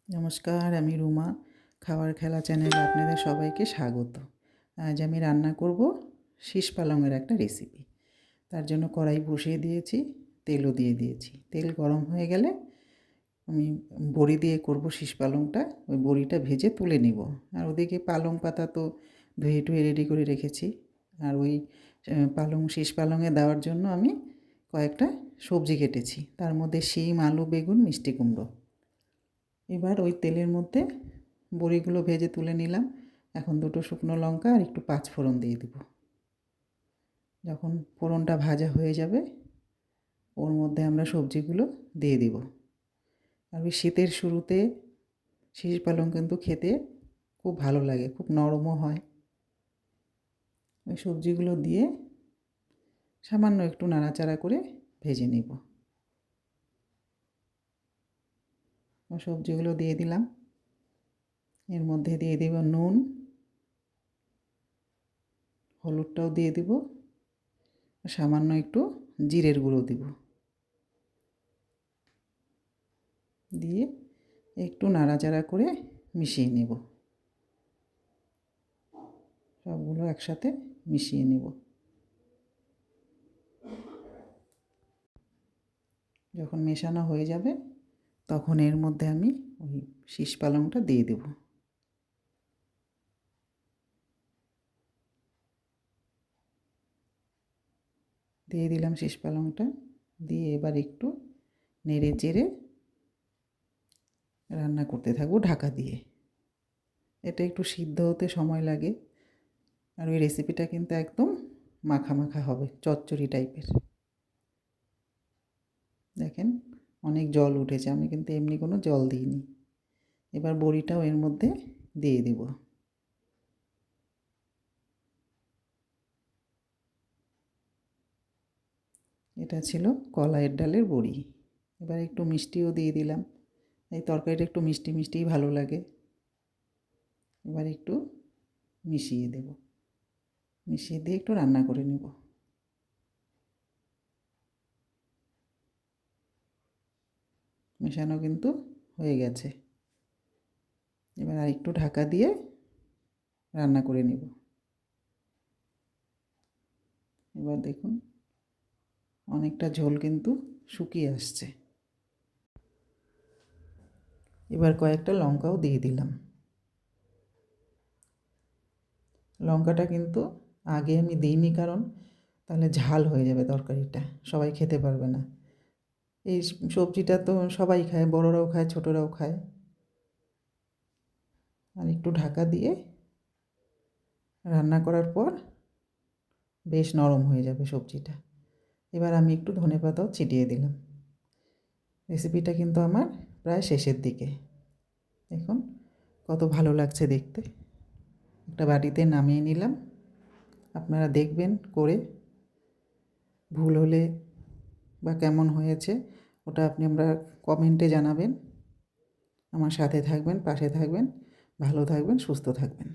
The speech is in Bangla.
নমস্কার, আমি রুমা। খাবার খেলা চ্যানেলে আপনাদের সবাইকে স্বাগত। আজ আমি রান্না করব শীষ পালংয়ের একটা রেসিপি। তার জন্য কড়াই বসিয়ে দিয়েছি, তেলও দিয়ে দিয়েছি। তেল গরম হয়ে গেলে আমি বড়ি দিয়ে করব শীষ পালংটা। ওই বড়িটা ভেজে তুলে নিব। আর ওদিকে পালং পাতা তো ধুয়ে টুয়ে রেডি করে রেখেছি। আর ওই শীষ পালংয়ে দেওয়ার জন্য আমি কয়েকটা সবজি কেটেছি। তার মধ্যে শিম, আলু, বেগুন, মিষ্টি কুমড়ো। এবার ওই তেলের মধ্যে বড়িগুলো ভেজে তুলে নিলাম। এখন দুটো শুকনো লঙ্কা আর একটু পাঁচফোড়ন দিয়ে দেব। যখন ফোড়নটা ভাজা হয়ে যাবে ওর মধ্যে আমরা সবজিগুলো দিয়ে দেব। আর ওই শীতের শুরুতে শীষ পালং কিন্তু খেতে খুব ভালো লাগে, খুব নরমও হয়। ওই সবজিগুলো দিয়ে সামান্য একটু নাড়াচাড়া করে ভেজে নেব। ওই সবজিগুলো দিয়ে দিলাম। এর মধ্যে দিয়ে দেব নুন, হলুদটাও দিয়ে দেব, সামান্য একটু জিরের গুঁড়ো দেব। দিয়ে একটু নাড়াচাড়া করে মিশিয়ে নেব। সবগুলো একসাথে মিশিয়ে নেব। যখন মেশানো হয়ে যাবে তখন এর মধ্যে আমি ওই শীষ পালংটা দিয়ে দেব। দিয়ে দিলাম শীষ পালংটা। দিয়ে এবার একটু নেড়ে চেড়ে রান্না করতে থাকবো ঢাকা দিয়ে। এটা একটু সিদ্ধ হতে সময় লাগে। আর ওই রেসিপিটা কিন্তু একদম মাখা মাখা হবে, চচ্চড়ি টাইপের। দেখেন অনেক জল উঠেছে, আমি কিন্তু এমনি কোনো জল দিইনি। এবার বড়িটাও এর মধ্যে দিয়ে দেব। এটা ছিল কলাইয়ের ডালের বড়ি। এবার একটু মিষ্টিও দিয়ে দিলাম। এই তরকারিটা একটু মিষ্টি মিষ্টিই ভালো লাগে। এবার একটু মিশিয়ে দেব। মিশিয়ে দিয়ে একটু রান্না করে নেব। মেশানো কিন্তু হয়ে গেছে। এবার আর একটু ঢাকা দিয়ে রান্না করে নেব। এবার দেখুন অনেকটা ঝোল কিন্তু শুকিয়ে আসছে। এবার কয়েকটা লঙ্কাও দিয়ে দিলাম। লঙ্কাটা কিন্তু আগে আমি দিইনি, কারণ তাহলে ঝাল হয়ে যাবে তরকারিটা, সবাই খেতে পারবে না। এই সবজিটা তো সবাই খায়, বড়রাও খায়, ছোটরাও খায়। আর একটু ঢাকা দিয়ে রান্না করার পর বেশ নরম হয়ে যাবে সবজিটা। এবার আমি একটু ধনেপাতাও ছিটিয়ে দিলাম। রেসিপিটা কিন্তু আমার প্রায় শেষের দিকে। দেখুন কত ভালো লাগছে দেখতে। একটা বাটিতে নামিয়ে নিলাম। আপনারা দেখবেন করে, ভুল হলে বা কেমন হয়েছে ওটা আমরা কমেন্টে জানাবেন। আমার সাথে থাকবেন, পাশে থাকবেন, ভালো থাকবেন, সুস্থ থাকবেন।